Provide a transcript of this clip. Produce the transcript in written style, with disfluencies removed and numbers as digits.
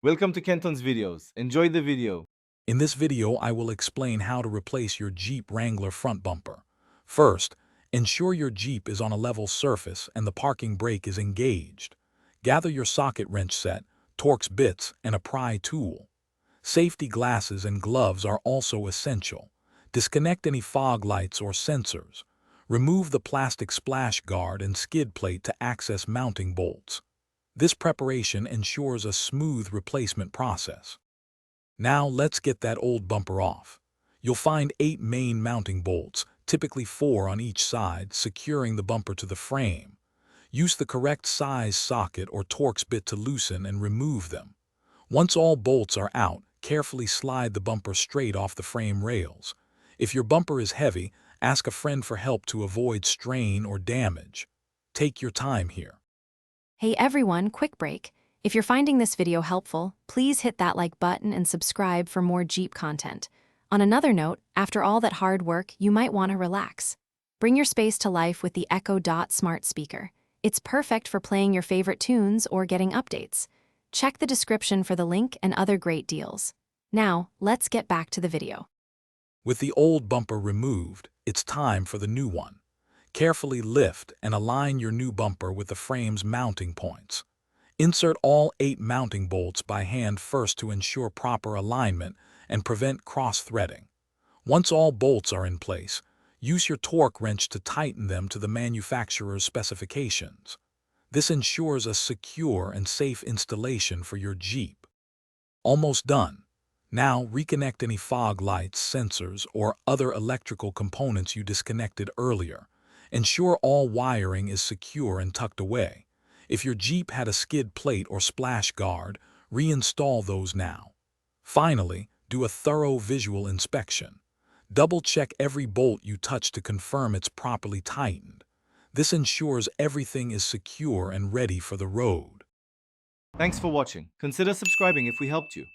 Welcome to Kenton's videos. Enjoy the video. In this video, I will explain how to replace your Jeep Wrangler front bumper. First, ensure your Jeep is on a level surface and the parking brake is engaged. Gather your socket wrench set, Torx bits, and a pry tool. Safety glasses and gloves are also essential. Disconnect any fog lights or sensors. Remove the plastic splash guard and skid plate to access mounting bolts. This preparation ensures a smooth replacement process. Now let's get that old bumper off. You'll find 8 main mounting bolts, typically 4 on each side, securing the bumper to the frame. Use the correct size socket or Torx bit to loosen and remove them. Once all bolts are out, carefully slide the bumper straight off the frame rails. If your bumper is heavy, ask a friend for help to avoid strain or damage. Take your time here. Hey everyone, quick break. If you're finding this video helpful, please hit that like button and subscribe for more Jeep content. On another note, after all that hard work, you might want to relax. Bring your space to life with the Echo Dot smart speaker. It's perfect for playing your favorite tunes or getting updates. Check the description for the link and other great deals. Now, let's get back to the video. With the old bumper removed, it's time for the new one. Carefully lift and align your new bumper with the frame's mounting points. Insert all 8 mounting bolts by hand first to ensure proper alignment and prevent cross-threading. Once all bolts are in place, use your torque wrench to tighten them to the manufacturer's specifications. This ensures a secure and safe installation for your Jeep. Almost done. Now reconnect any fog lights, sensors, or other electrical components you disconnected earlier. Ensure all wiring is secure and tucked away. If your Jeep had a skid plate or splash guard, reinstall those now. Finally, do a thorough visual inspection. Double-check every bolt you touch to confirm it's properly tightened. This ensures everything is secure and ready for the road. Thanks for watching. Consider subscribing if we helped you.